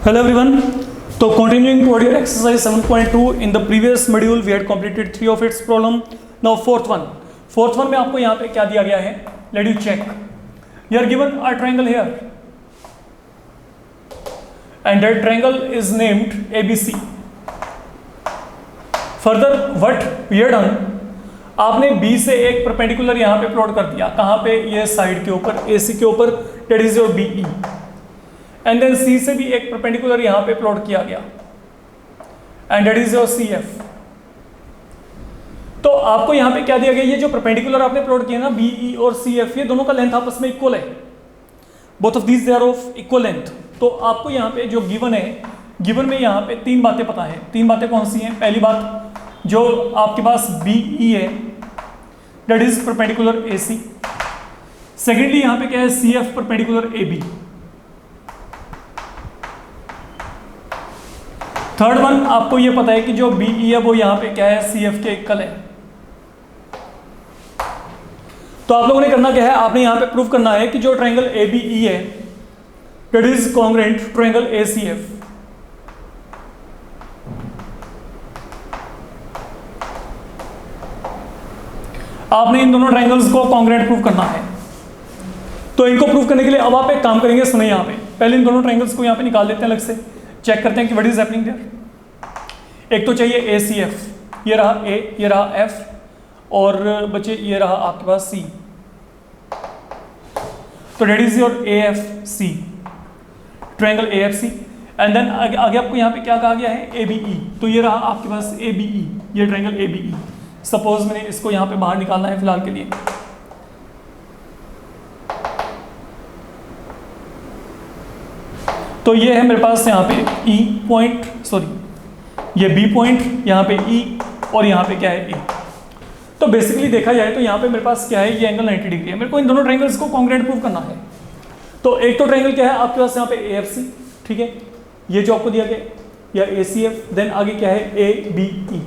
Hello everyone. So continuing toward your exercise 7.2, in the previous module we had completed 3 of its problem. Now fourth one में आपको यहाँ पे क्या दिया गया है? Let you check. You are given a triangle here, and that triangle is named ABC. Further, what we have done, आपने B से एक परपेंडिकुलर यहाँ पे प्लॉट कर दिया. कहाँ पे? ये साइड के ऊपर, AC के ऊपर, that is your BE. And then C से भी एक परपेंडिकुलर यहाँ पे प्लॉट किया गया, and that is your CF. तो आपको यहाँ पे क्या दिया गया? ये जो परपेंडिकुलर आपने प्लॉट किया ना, BE और CF, ये दोनों का लेंथ आपस में इक्वल है. Both of these they are of equal length. तो आपको यहाँ पे जो गिवन है, गिवन में यहाँ पे 3 बातें पता है. 3 बातें कौन सी हैं? पहली बात, जो आपके पास BE है that is perpendicular AC. Secondly यहाँ पे क्या है? CF perpendicular AB. Third one, आपको ये पता है कि जो BE है वो यहाँ पे क्या है? CF के इक्वल है. तो आप लोगों ने करना क्या है? आपने यहाँ पे प्रूव करना है कि जो ट्रायंगल ABE है that is congruent triangle ACF. आपने इन दोनों ट्रायंगल्स को कॉन्ग्रुएंट प्रूव करना है. तो इनको प्रूव करने के लिए अब आप एक काम करेंगे. सुनिए, यहाँ पे पहले इन दोनों ट्रायंगल्स को यहाँ पे निकाल देते हैं अलग से. चेक करते हैं कि व्हाट इज हैपनिंग देयर. एक तो चाहिए ACF, ये रहा A, ये रहा F, और बचे ये रहा आपके पास C. तो that is your AFC, triangle AFC. And then आगे आपको यहाँ पे क्या कहा गया है? ABE. तो ये रहा आपके पास ABE, ये ट्रायंगल ABE. सपोज मैंने इसको यहाँ पे बाहर निकालना है फिलहाल के लिए. तो ये है मेरे पास यहाँ पे E पॉइंट, सॉरी ये B पॉइंट, यहाँ पे E, और यहाँ पे क्या है A. तो बेसिकली देखा जाए तो यहाँ पे मेरे पास क्या है? ये एंगल 90 डिग्री है. मेरे को इन दोनों ट्रायंगल्स को कॉन्ग्रुएंट प्रूव करना है. तो एक तो ट्रायंगल क्या है आपके पास यहाँ पे AFC, ठीक है, ये जो आपको दिया गया, या ACF. देन आगे क्या है? ABE.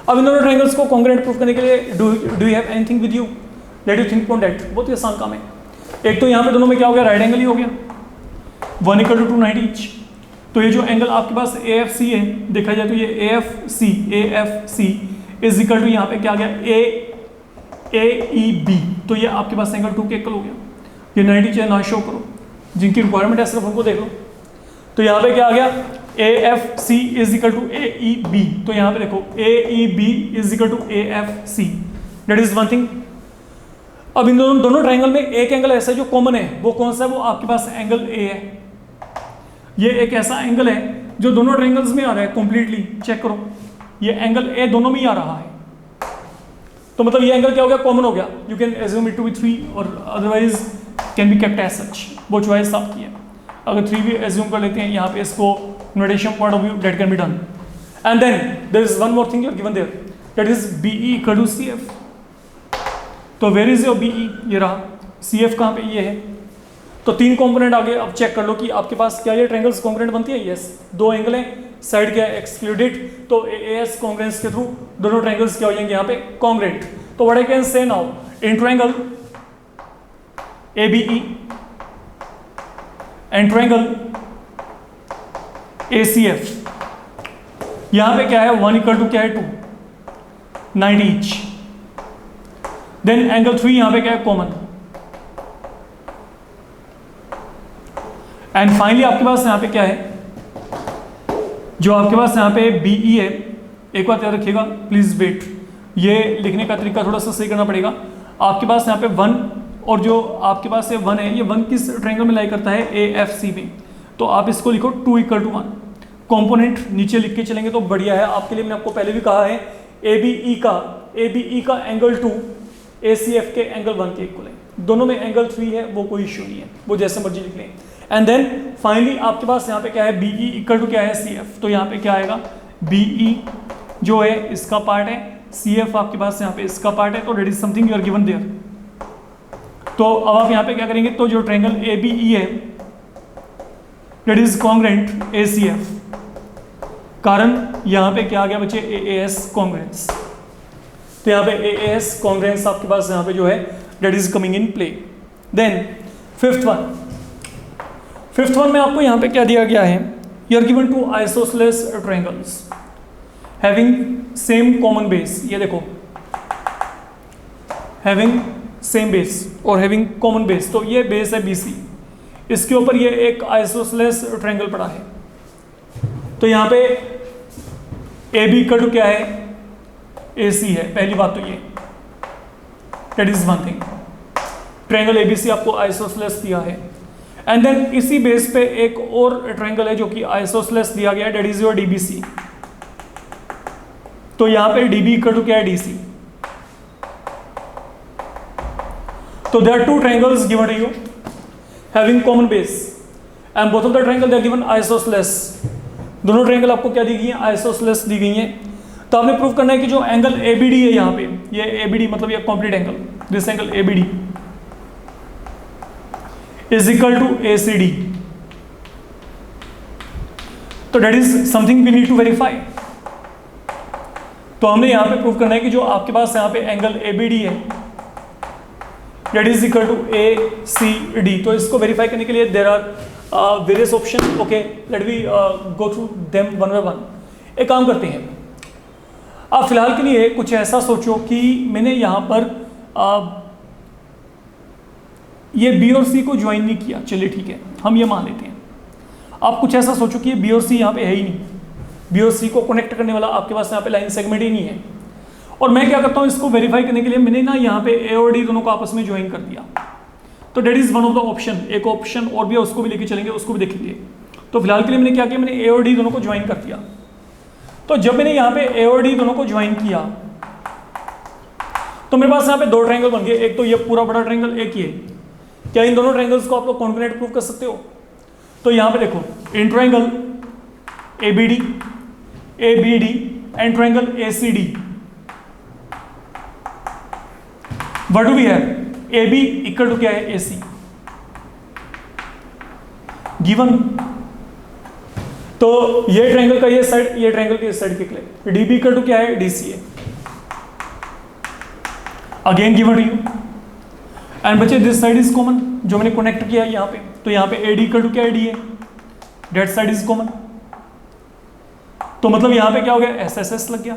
अब इन दोनों ट्रायंगल्स को कॉन्ग्रुएंट प्रूव करने के लिए do you have anything with you? Let you think on that. बहुत ही आसान काम है. एक तो यहाँ पे दोनों में क्या हो गया? राइट एंगल ही हो गया, 1 = 290 ईच. तो ये जो एंगल आपके पास AFC है, देखा जाए तो ये AFC इज इक्वल टू यहाँ पे क्या आ गया? AEB. तो ये आपके पास एंगल 2 के इक्वल हो गया. ये 90 चाहे ना शो करो, जिनकी रिक्वायरमेंट है सिर्फ उनको देख लो. तो यहाँ पे क्या आ गया? AFC is equal to AEB. तो यहाँ पे देखो AEB is equal to AFC. That is one thing. अब इन दोनों ट्रायंगल में एक एंगल ऐसा है जो कॉमन है. वो कौन सा है? वो आपके पास एंगल A है. ये एक ऐसा एंगल है जो दोनों ट्रायंगल्स में आ रहा है कंप्लीटली. चेक करो, ये एंगल A दोनों में ही आ रहा है. तो मतलब ये एंगल क्या हो गया? कॉमन हो गया. You can assume it to be 3 और otherwise can be kept as such. वो चॉइस आपकी है. अगर 3 भी एज्यूम कर लेते हैं यहाँ पे इसको notation point of view, that can be done. And then there is one more thing you are given there, that is BE = CF. तो वेयर इज योर BE? ये रहा. CF कहाँ पे? ये है. तो 3 कंपोनेंट आ गए. अब चेक कर लो कि आपके पास क्या ये ट्रायंगल्स कॉन्ग्रुएंट बनती है. यस. 2 एंगल हैं, साइड क्या है? एक्सक्लूडेड. तो AS कॉन्ग्रुएंस के थ्रू दोनों ट्रायंगल्स क्या हो जाएंगे यहाँ पे? कॉन्ग्रुएंट. तो व्हाट आई कैन से now, in triangle ABE and triangle ACF, यहाँ पे क्या है? 1 = क्या है? 2, 90 ईच. देन एंगल 3 यहाँ पे क्या है? कॉमन. एंड फाइनली आपके पास यहाँ पे क्या है? जो आपके पास यहाँ पे BE है. एक बात याद रखिएगा, प्लीज वेट, ये लिखने का तरीका थोड़ा सा सही करना पड़ेगा. आपके पास यहाँ पे 1, और जो आपके पास ये 1 है, ये 1 किस ट्रायंगल में लाई करता है? AFC में. तो आप इसको लिखो 2 = 1. कंपोनेंट नीचे लिख के चलेंगे तो बढ़िया है आपके लिए. मैंने आपको पहले भी कहा है ABE का एंगल 2 ACF के एंगल 1 के इक्वल है. दोनों में एंगल 3 है, वो कोई इश्यू नहीं है, वो जैसे मर्जी लिख लें. एंड देन फाइनली आपके पास यहाँ पे क्या है? BE = क्या है? CF. तो यहाँ पे क्या आएगा? BE जो है इसका पार्ट है, CF आपके पास यहाँ पे इसका पार्ट है. तो that is something you are given there. तो अब आप यहाँ पे क्या करेंगे? तो जो ट्रायंगल ABE है दैट इज कॉन्ग्रुएंट ACF. कारण यहाँ पे क्या आ गया बच्चे? AAS congruence. तो यहाँ पे AAS कॉन्ग्रुएंस आपके पास यहाँ पे जो है that is coming in play. Then fifth one में आपको यहाँ पे क्या दिया गया है? you are given two isosceles triangles having same common base. ये देखो having same base और having common base, तो ये बेस है BC, इसके ऊपर ये एक आइसोसेलेस ट्रायंगल पड़ा है। तो यहाँ पे AB इक्वल टू क्या है, AC है। पहली बात तो ये, that is one thing. Triangle ABC आपको आइसोसेलेस दिया है, एंड देन इसी बेस पे एक और ट्रायंगल है जो कि आइसोसेलेस दिया गया है, दैट इज योर DBC। तो यहाँ पे DB इक्वल टू क्या है, DC। तो there are two triangles given to you having common base and both of the triangle they are given isosceles. दोनों ट्रायंगल आपको क्या दी गई है, आइसोसेलेस दी गई हैं। तो आपने प्रूव करना है कि जो एंगल ABD है यहाँ पे, ये ABD मतलब ये complete angle, this angle ABD is equal to ACD। तो that is something we need to verify. तो हमने यहाँ पे प्रूव करना है कि जो आपके पास यहाँ पे एंगल ABD है that is equal to ACD। तो इसको वेरीफाई करने के लिए there are various option. Okay, let we go through them one by one. एक काम करते हैं, आप फिलहाल के लिए कुछ ऐसा सोचो कि मैंने यहाँ पर ये B और C को ज्वाइन नहीं किया, चलिए ठीक है, हम ये मान लेते हैं। आप कुछ ऐसा सोचो कि ये B और C यहाँ पे है ही नहीं, B और C को कनेक्ट करने वाला आपके पास यहाँ पे लाइन सेगमेंट ही नहीं है। और मैं क्या करता हूँ, इसको वेरीफाई करने के लिए मैंने ना यहाँ पे A और D दोनों को आपस में ज्वाइन कर दिया। तो that is one of the option. एक ऑप्शन और भी है, उसको भी लेके चलेंगे, उसको भी देखेंगे। तो फिलहाल के लिए मैंने क्या किया, मैंने A और D दोनों को ज्वाइन कर दिया। तो जब मैंने यहाँ पे A और D दोनों को ज्वाइन किया तो मेरे पास यहाँ पे दो ट्रायंगल बन गए। एक तो ये पूरा बड़ा ट्रायंगल, एक ये। क्या इन दोनों ट्रायंगल्स को आप लोग कॉन्कनेट प्रूव कर सकते हो? तो यहाँ पे देखो, in triangle ABD and triangle ACD, what do we have, AB equal to क्या है, AC गिवन। तो ये ट्रायंगल का ये साइड, ये ट्रायंगल के इस साइड के लिए DB इक्वल टू क्या है, DC है, again given to you. And बच्चे दिस साइड इज कॉमन, जो मैंने कनेक्ट किया है यहाँ पे। तो यहाँ पे AD इक्वल टू क्या है, D है, डेट साइड इज कॉमन। तो मतलब यहाँ पे क्या हो गया, SSS लग गया।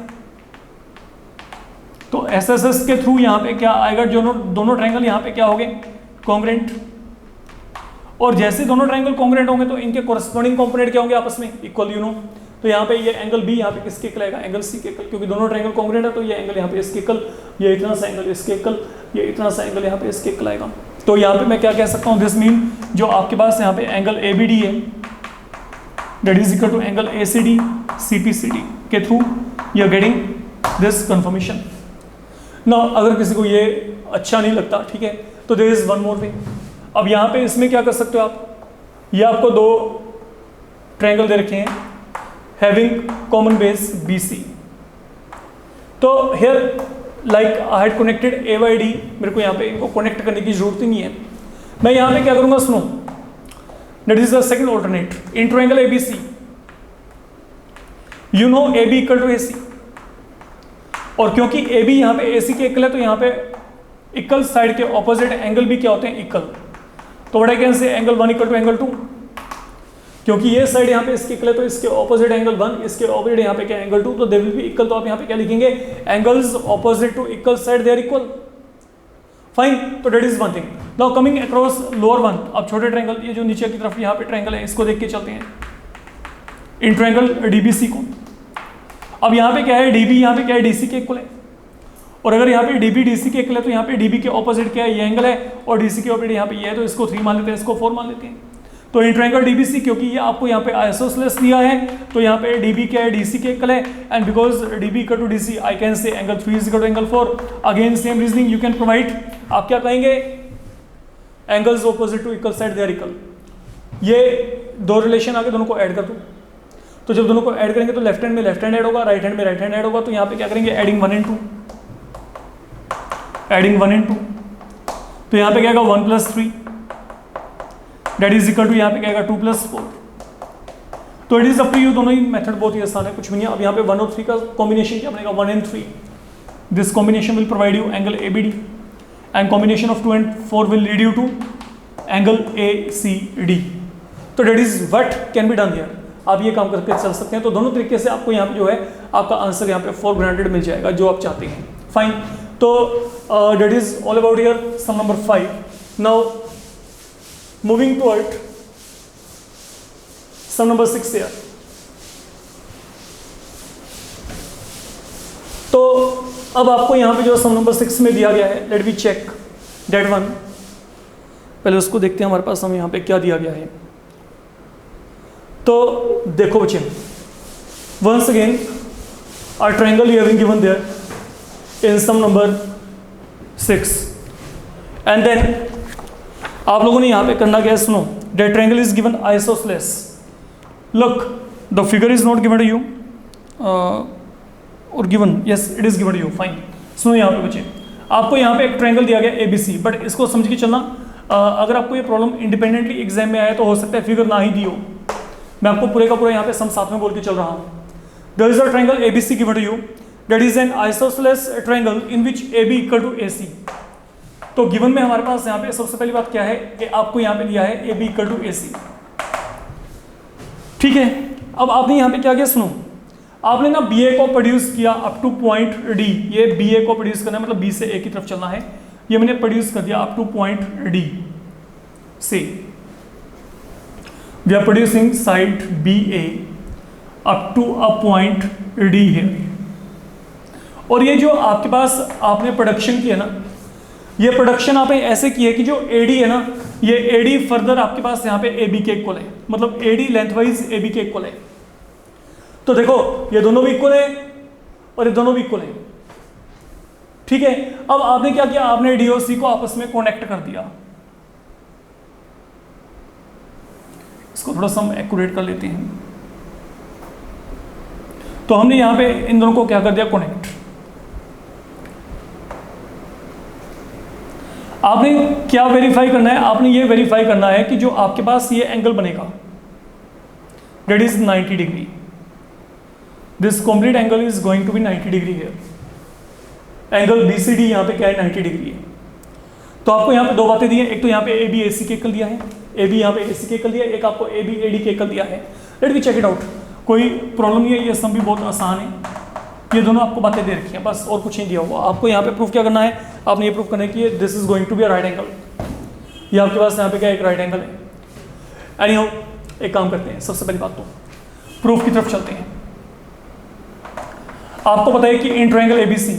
तो SSS के थ्रू यहाँ पे क्या आएगा, जो दोनों ट्रायंगल यहाँ पे क्या हो गए, कॉन्ग्रेंट। और जैसे दोनों ट्रायंगल कॉन्ग्रेंट होंगे तो इनके कोरस्पॉन्डिंग कंपोनेंट क्या होंगे, आपस में इक्वल, यू नो। तो यहाँ पे ये एंगल B यहाँ पे किसके इक्वल आएगा, एंगल C के इक्वल, क्योंकि दोनों ट्रायंगल कॉन्ग्रेंट है। तो ये एंगल यहाँ पे इसके इक्वल, ये इतना सा एंगल इसके इक्वल, ये इतना सा एंगल यहाँ पे इसके इक्वल आएगा। तो यहाँ पे मैं क्या कह सकता हूँ, दिस मीन जो आपके पास यहाँ पे एंगल ABD है that is equal to angle ACD CPCD के through you are getting this confirmation. ना अगर किसी को ये अच्छा नहीं लगता, ठीक है, तो देयर इज वन मोर वे। अब यहाँ पे इसमें क्या कर सकते हो आप, ये आपको दो ट्रायंगल दे रखे हैं हैविंग कॉमन बेस BC। तो here like I had connected A by D, मेरे को यहाँ पे इनको कनेक्ट करने की जरूरत ही नहीं है। मैं यहाँ पे क्या करूँगा, सुनो, that is the second alternate in triangle ABC। You know AB equal to AC, और क्योंकि AB यहाँ पे AC के इक्वल है तो यहाँ पे इक्वल साइड के ऑपोजिट एंगल भी क्या होते हैं, इक्वल। तो what I can say, angle 1 equal to angle 2, क्योंकि ये साइड यहाँ पे इसके इक्वल है तो इसके ऑपोजिट एंगल 1, इसके ऑपोजिट यहाँ पे क्या एंगल 2, तो दे विल बी इक्वल। तो आप यहाँ पे क्या लिखेंगे, angles opposite to equal side they are equal, fine. तो that is one thing. Now coming across lower one, अब छोटे ट्रायंगल, ये जो नीचे की तरफ यहाँ पे ट्रायंगल है, इसको देख के चलते हैं, इन ट्रायंगल DBC को। अब यहाँ पे क्या है, DB यहाँ पे क्या है, DC के इक्वल है। और अगर यहाँ पे DB DC के इक्वल है तो यहाँ पे DB के ऑपोजिट क्या है, ये एंगल है, और DC के ऑपोजिट यहाँ पे ये है, तो इसको 3 मान लेते हैं, इसको 4 मान लेते हैं। तो इन ट्रायंगल DBC, क्योंकि ये आपको यहाँ पे आइसोसेलेस दिया है, तो यहाँ पे DB क्या है, DC के इक्वल है, and because DB equal to DC I can say angle 3 is equal to angle 4। Again same reasoning you can provide. आप क्या कहेंगे, angles opposite to equal side they are equal. ये दो relation आगे, दोनों को ऐड कर दो। तो जब दोनों को ऐड करेंगे तो लेफ्ट हैंड में लेफ्ट हैंड ऐड होगा, राइट हैंड में राइट हैंड ऐड होगा। तो यहाँ पे क्या करेंगे, एडिंग 1 and 2, एडिंग 1 and 2। तो यहाँ पे क्या आएगा, 1 + 3 दैट इज इक्वल टू, यहाँ पे क्या आएगा, 2 + 4। तो it is up to you, दोनों ही मेथड बहुत ही आसान है, कुछ भी नहीं है। अब यहाँ पे 1 और 3 का कॉम्बिनेशन क्या बनेगा, 1 and 3। This combination will provide you angle ABD, and combination of 2 and 4 will lead you to angle ACD। तो that is what can be done here. आप ये काम करके चल सकते हैं। तो दोनों तरीके से आपको यहाँ पे जो है आपका आंसर यहाँ पे फॉर ग्रांटेड मिल जाएगा जो आप चाहते हैं। फाइन, तो that is all about here sum number 5। Now moving toward sum number 6 here. तो अब आपको यहाँ पे जो सम नंबर 6 में दिया गया है, let me check that one. पहले उसको देखते हैं हमारे पास हम यहाँ पे क्या दिया गया है। तो देखो बच्चे, once again a triangle you have been given there in sum number 6 and then आप लोगों ने यहाँ पे करना क्या है, सुनो। that triangle is given isosceles, look the figure is not given to you or given, yes it is given to you, fine। सुनो यहाँ पे बच्चे, आपको यहाँ पे एक ट्रायंगल दिया गया ABC, बट इसको समझ के चलना। अगर आपको ये प्रॉब्लम इंडिपेंडेंटली एग्जाम में आया तो हो सकता है फिगर ना ही दी हो। मैं आपको पूरे का पूरा यहाँ पे सम साथ में बोल के चल रहा हूँ। There is a triangle ABC given to you, that is an isosceles triangle in which AB equal to AC। तो गिवन में हमारे पास यहाँ पे सबसे पहली बात क्या है कि आपको यहाँ पे दिया है AB equal to AC, ठीक है। अब आपने यहाँ पे क्या किया, सुनो, आपने ना BA को प्रोड्यूस किया अप टू पॉइंट D। ये BA को प्रोड्यूस करना है, मतलब B से A की तरफ चलना है। ये मैंने प्रोड्यूस कर दिया अप टू पॉइंट D से। We are producing side BA up to a point D है। और ये जो आपके पास आपने प्रोडक्शन की है ना, ये प्रोडक्शन आपने ऐसे की है कि जो AD है ना, ये AD फर्दर आपके पास यहाँ पे AB के इक्वल है, मतलब AD लेंथवाइज AB के इक्वल है। तो देखो ये दोनों भी इक्वल है और ये दोनों भी इक्वल है, ठीक है। अब आपने क्या किया, आपने D और C को आपस में कनेक्ट कर दिया। इसको थोड़ा सा हम एक्यूरेट कर लेते हैं। तो हमने यहां पे इन दोनों को क्या कर दिया, कनेक्ट। आपने क्या वेरीफाई करना है, आपने ये वेरीफाई करना है कि जो आपके पास ये एंगल बनेगा that is 90 degree. This complete angle is going to be 90 degree here. Angle BCD यहाँ पे क्या है, 90 डिग्री है। तो आपको यहाँ पे दो बातें दी हैं, एक तो यहाँ पे AB AC के इक्वल दिया है, AB यहाँ पे AC के इक्वल दिया है, एक आपको AB AD के इक्वल दिया है। Let me check it out, कोई प्रॉब्लम नहीं है, ये सम भी बहुत आसान है। ये दोनों आपको बातें दे रखी हैं, बस और कुछ नहीं दिया हुआ। आपको यहाँ पे प्रूफ क्या करना है, आपने ये प्रूफ करना है कि this is going to be a right angle. ये आपके पास यहाँ पे क्या एक राइट एंगल है। एनीहाउ एक काम करते हैं, सबसे पहली बात तो प्रूफ की तरफ चलते हैं। आपको पता है कि इन ट्रायंगल ABC,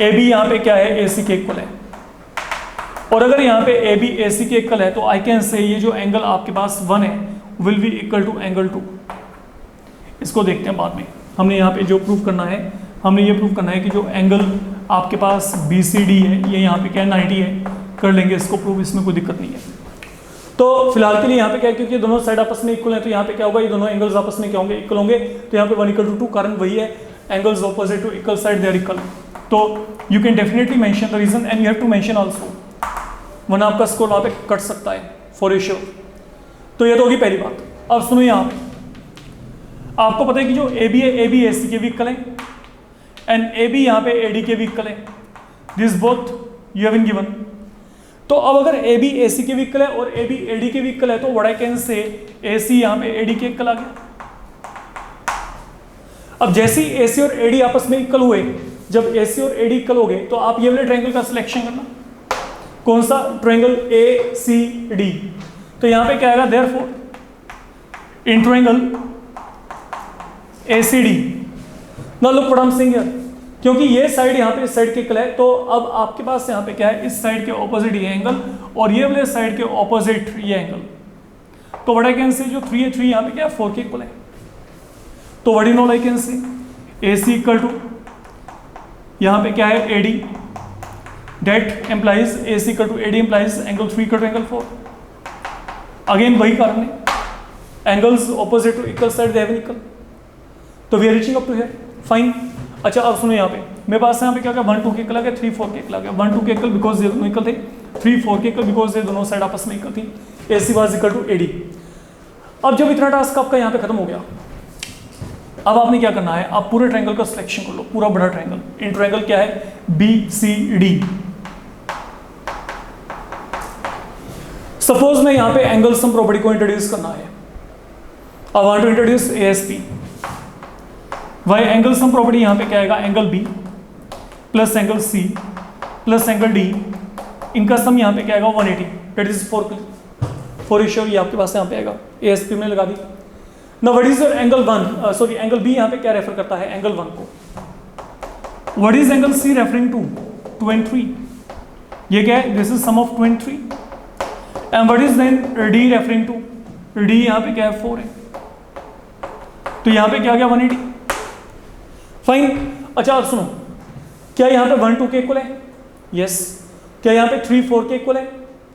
AB यहाँ पे क्या है, AC के इक्वल है। और अगर यहाँ पे AB AC के इक्वल है तो आई कैन से ये जो एंगल आपके पास 1 है will be equal to angle 2। इसको देखते हैं बाद में। हमने यहाँ पे जो प्रूफ करना है, हमने ये प्रूफ करना है कि जो एंगल आपके पास BCD है ये यहाँ पे क्या 90 है। कर लेंगे इसको प्रूफ, इसमें कोई दिक्कत नहीं है। तो फिलहाल के लिए यहाँ पे क्या है, क्योंकि दोनों साइड आपस में इक्वल है तो यहाँ पे क्या होगा, ये दोनों एंगल्स आपस में क्या होंगे, इक्वल होंगे। तो यहाँ पे 1 = 2, कारण वही है, angles opposite to equal side they are equal. तो you can definitely mention the reason and you have to mention also, वरना आपका स्कोर वहाँ पे कट सकता है फॉर श्योर। तो ये तो होगी पहली बात। अब सुनो, यहाँ पे आपको पता है कि जो AB है AB AC के भी इक्वल है एंड AB यहाँ पे AD के भी इक्वल है। This both you have been given. तो अब अगर AB AC के भी इक्वल है और AB AD के भी इक्वल है तो what I can say AC यहाँ पे AD के इक्वल आ गया। अब जैसे ही AC और AD आपस में इक्वल हुए, जब AC और AD इक्वल हो गए तो आप ये वाले ट्रायंगल का सिलेक्शन करना। कौन सा ट्रायंगल, ACD। तो यहाँ पे क्या आएगा, therefore in triangle ACD। Now look what I am saying here, क्योंकि ये साइड यहाँ पे इस साइड के इक्वल है तो अब आपके पास यहाँ पे क्या है, इस साइड के ऑपोजिट ये एंगल और ये वाले साइड के ऑपोजिट ये एंगल। तो व्हाट आई कैन से, जो 3 है 3 यहाँ पे क्या है 4 के इक्वल है। तो what you know I can say AC equal to यहाँ पे क्या है AD, that implies AC equal to AD implies angle 3 equal to angle 4। Again वही कारण है, angles opposite to equal side they have equal. तो we are reaching up to here, fine. अच्छा अब सुनो, यहाँ पे मेरे पास यहाँ पे क्या क्या 1 2 के इक्वल आ गया, 3 4 के इक्वल आ गया। 1 2 के इक्वल बिकॉज ये दोनों इक्वल थे, 3 4 के इक्वल बिकॉज ये दोनों साइड आपस में इक्वल थी। AC was equal to AD। अब जब इतना टास्क आपका यहाँ पे खत्म हो गया, अब आपने क्या करना है, आप पूरे ट्रायंगल का सिलेक्शन कर लो, पूरा बड़ा ट्रायंगल। इन ट्रायंगल क्या है, BCD। सपोज मैं यहाँ पे एंगल सम प्रॉपर्टी को इंट्रोड्यूस करना है। I want to introduce ASP। Why angle sum property यहाँ पे क्या आएगा, angle B plus angle C plus angle D, इनका सम यहाँ पे क्या आएगा 180, दैट इज 4 रेशियो, ये आपके पास यहाँ पे आएगा। ASP में लगा दी। Now what is your angle 1, sorry angle B यहाँ पे क्या रेफर करता है, एंगल 1 को। What is angle C referring to, 2 and 3, ये क्या है, this is sum of 2 and 3। And what is then D referring to, D यहाँ पे क्या है 4 है, तो यहाँ पे क्या आ गया 180। फाइन। अच्छा अब सुनो, क्या यहाँ पे 1 2 के इक्वल है, यस। क्या यहाँ पे 3 4 के इक्वल है,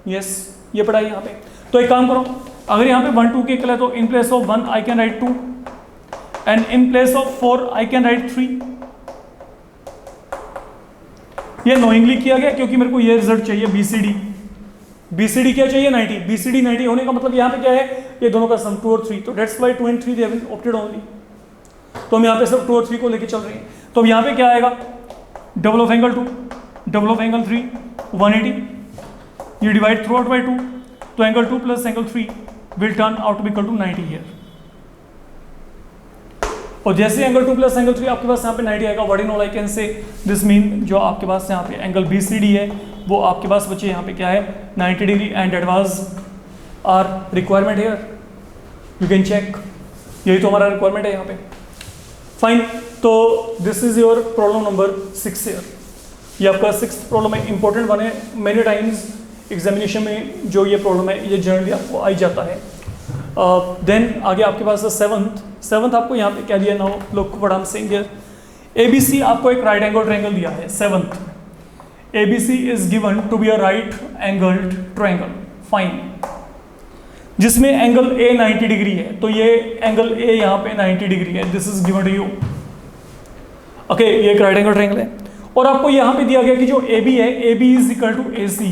यस, ये पढ़ा है यहाँ पे। तो एक काम करो, अगर यहाँ पे 1 2 के इक्वल है तो in place of 1 I can write 2 and in place of 4 I can write 3। ये नोइंगली किया गया क्योंकि मेरे को ये रिजल्ट चाहिए BCD क्या चाहिए 90, BCD 90 होने का मतलब यहाँ पे क्या है, ये दोनों का सम 2 और 3, तो that's why 2 and 3 they have opted only. तो हम यहाँ पे सब 2 और 3 को लेके चल रहे हैं। तो अब यहाँ पे क्या आएगा, double of angle 2 double of angle 3 180, ये डिवाइड थ्रू आउट बाई 2, तो angle 2 plus angle 3 will turn out to be equal to 90 here. और जैसे एंगल 2 प्लस एंगल 3 आपके पास यहाँ पे 90 आएगा, what in all I can say this mean जो आपके पास यहाँ पे एंगल BCD है वो आपके पास बचे यहाँ पे क्या है 90 degree, and that was our requirement here, you can check, यही तो हमारा रिक्वायरमेंट है यहाँ पे। फाइन। तो this is your problem number 6 here, ये आपका 6th प्रॉब्लम है, इंपॉर्टेंट वन है, मेनी टाइम्स एग्जामिनेशन में जो ये प्रॉब्लम है ये जनरली आपको आ ही जाता है। देन आगे आपके पास 7th आपको यहाँ पे क्या दिया, now look what I am saying here, ABC आपको एक राइट एंगल ट्रायंगल दिया है। 7th ABC is given to be a right angled triangle, fine, जिसमें एंगल A 90 डिग्री है, तो ये एंगल A यहाँ पे 90 डिग्री है, this is given to you. Okay, ये एक राइट एंगल ट्रायंगल है, और आपको यहाँ पे दिया गया कि जो AB है, AB is equal to AC,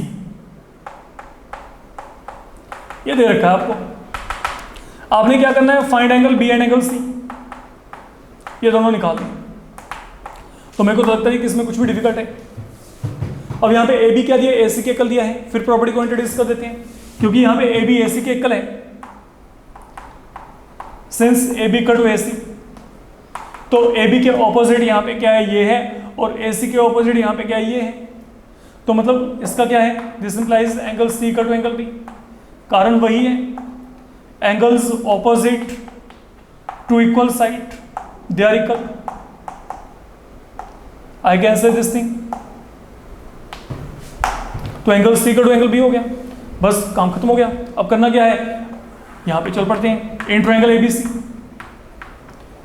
ये दे रखा है आपको। आपने क्या करना है, find angle B and angle C, ये दोनों निकाल दें। तो मेरे को तो लगता है कि इसमें कुछ भी डिफिकल्ट है। अब यहाँ पे AB क्या दिया, AC के इक्वल दिया है, फिर प्रॉपर्टी को इंट्रोड्यूस कर देते हैं, क्योंकि यहाँ पे AB AC के इक्वल है, since AB equal to AC, तो AB के ऑपोजिट यहाँ पे क्या है, ये है, और AC के ऑपोजिट यहाँ पे क्या है, ये है। तो मतलब इसका क्या है, this implies angle C equal to angle B, कारण वही है, angles opposite to equal side they are equal, I can say this thing. तो angle C equal to angle B हो गया, बस काम खत्म हो गया। अब करना क्या है, यहाँ पे चल पड़ते हैं, in triangle ABC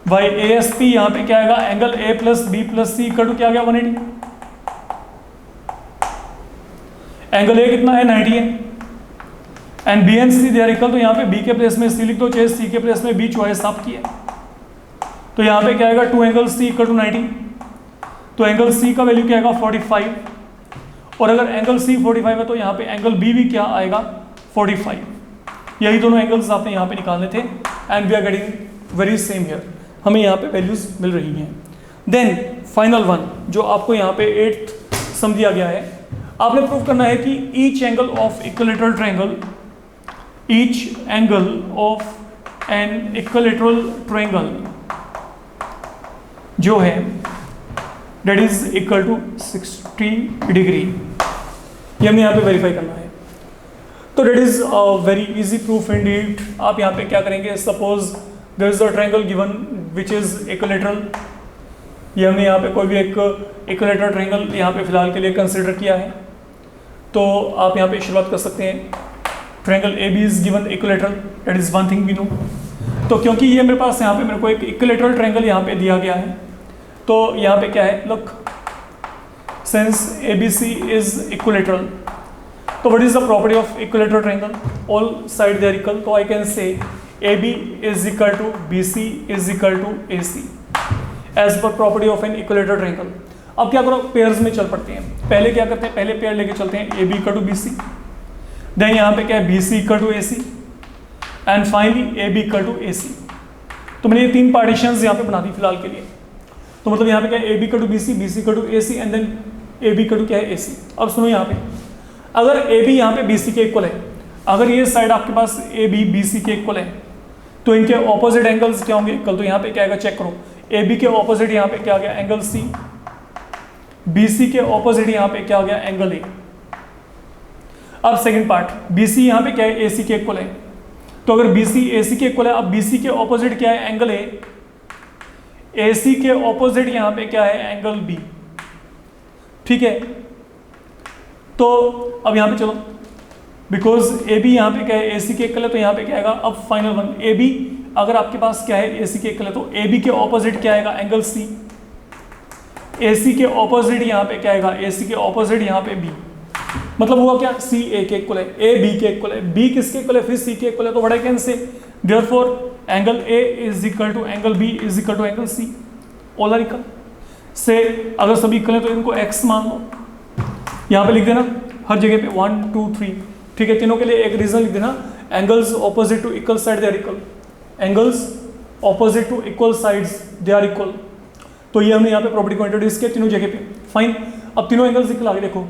by ASP, यहाँ पे क्या आएगा, angle A plus B plus C equal to क्या आ गया 180। एंगल A कितना है 90 है, and B and C they are equal, तो यहाँ पे B के प्लेस में C लिख दो, चाहे C के प्लेस में B, चॉइस आपकी है। तो यहाँ पे क्या आएगा, 2 एंगल C इक्वल टू 90, तो एंगल C का वैल्यू क्या आएगा 45, और अगर एंगल C 45 है तो यहाँ पे एंगल B भी क्या आएगा 45। यही दोनों एंगल्स आपने यहाँ पे निकालने थे, and we are getting very same here, हमें यहाँ पे वैल्यूज मिल रही हैं। देन फाइनल वन जो आपको यहाँ पे 8th सम दिया गया है, आपने प्रूव करना है कि each angle of equilateral triangle, each angle of an equilateral triangle जो है that is equal to 60 degree, ये हमने यहाँ पे वेरीफाई करना है। तो that is very easy proof indeed. आप यहाँ पे क्या करेंगे, suppose there is a triangle given which is equilateral, ये हमने यहाँ पे कोई भी एक इक्विलैटरल ट्रायंगल यहाँ पे फिलहाल के लिए कंसिडर किया है। तो आप यहाँ पे शुरुआत कर सकते हैं, triangle AB is given equilateral, that is one thing we know. तो क्योंकि ये मेरे पास यहाँ पे मेरे को एक इक्विलैटरल ट्रायंगल यहाँ पे दिया गया है, तो यहाँ पे क्या है, look, since ABC is equilateral, तो what is the property of equilateral triangle, all side they are equal, तो I can say AB is equal to BC is equal to AC as per property of an equilateral triangle. अब क्या करो, pairs में चल पड़ते हैं। पहले क्या करते हैं, पहले पेयर लेके चलते हैं, AB equal to BC, then यहाँ पे क्या है, BC equal to AC, and finally AB equal to AC। तो मैंने ये 3 पार्टीशंस यहाँ पे बना दी फिलहाल के लिए। तो मतलब यहाँ पे क्या है, AB equal to BC, BC equal to AC, and then AB equal to क्या है, AC। अब सुनो यहाँ पे, अगर AB यहाँ पे BC के इक्वल है, अगर ये साइड आपके पास AB BC के इक्वल है, तो इनके ऑपोजिट एंगल्स क्या होंगे इक्वल। तो यहाँ पे क्या आएगा चेक करो, ए बी के ऑपोजिट यहाँ पे क्या आ गया एंगल सी, बी सी के ऑपोजिट यहाँ पे क्या आ गया एंगल ए। अब सेकंड पार्ट, बी सी यहाँ पे क्या है ए सी के इक्वल है, तो अगर बी सी ए सी के इक्वल है, अब बी सी के ऑपोजिट क्या है एंगल ए सी के ऑपोजिट यहाँ पे क्या है एंगल बी, ठीक है। तो अब यहाँ पे चलो, बिकॉज ए बी यहाँ पे क्या है ए सी के इक्वल है, तो यहाँ पे क्या आएगा अब फाइनल वन, ए बी अगर आपके पास क्या है ए सी के इक्वल है, तो ए बी के ऑपोजिट क्या आएगा एंगल सी, ए सी के ऑपोजिट यहाँ पे क्या आएगा ए सी के ऑपोजिट यहाँ पे बी, मतलब हुआ क्या सी ए के इक्वल है, ए बी के इक्वल है, बी किसके इक्वल है फिर सी के इक्वल है, तो what I can say therefore angle A is equal to angle B is equal to angle C, all are equal. से अगर सभी इक्वल है तो इनको एक्स मान लो, यहाँ पे लिख देना हर जगह पे 1 2 3, ठीक है। तीनों के लिए एक रीजन लिख देना, angles opposite to equal side they are equal, angles opposite to equal sides they are equal. तो ये हमने यहाँ पे प्रॉपर्टी को इंट्रोड्यूस किया तीनों जगह पे, फाइन। अब तीनों एंगल्स इक्वल आगे देखो,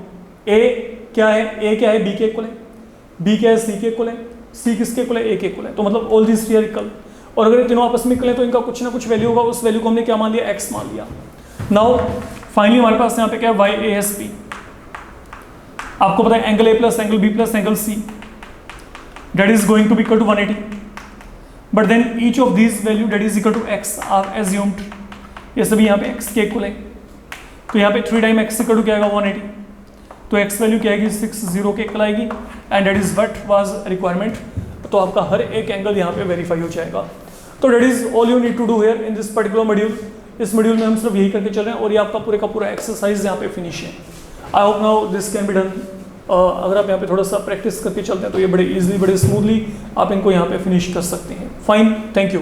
ए क्या है बी के इक्वल है, बी क्या है सी के इक्वल है, सी किसके इक्वल है ए के इक्वल है, तो मतलब all this three are equal. और अगर ये तीनों आपस में इक्वल है तो इनका कुछ ना कुछ वैल्यू होगा, उस वैल्यू को हमने क्या मान लिया एक्स मान लिया। नाउ फाइनली हमारे पास यहाँ पे क्या है वाई ए एस पी, आपको पता है angle A plus angle B plus angle C that is going to be equal to 180, but then each of these value that is equal to x are assumed, ये सभी यहाँ पे x के equal है, तो यहाँ पे 3 टाइम एक्स इक्वल टू क्या आएगा 180, तो एक्स वैल्यू क्या आएगी 60 के इक्वल आएगी, and that is what was requirement. तो आपका हर एक एंगल यहाँ पे वेरीफाई हो जाएगा। तो that is all you need to do here in this particular module. इस मॉड्यूल में हम सिर्फ यही करके चल रहे हैं और ये आपका पूरे का पूरा एक्सरसाइज यहाँ पे फिनिश है। I hope now this can be done. अगर आप यहाँ पे थोड़ा सा प्रैक्टिस करके चलते हैं तो ये बड़े इजीली बड़े स्मूथली आप इनको यहाँ पे फिनिश कर सकते हैं। Fine, thank you.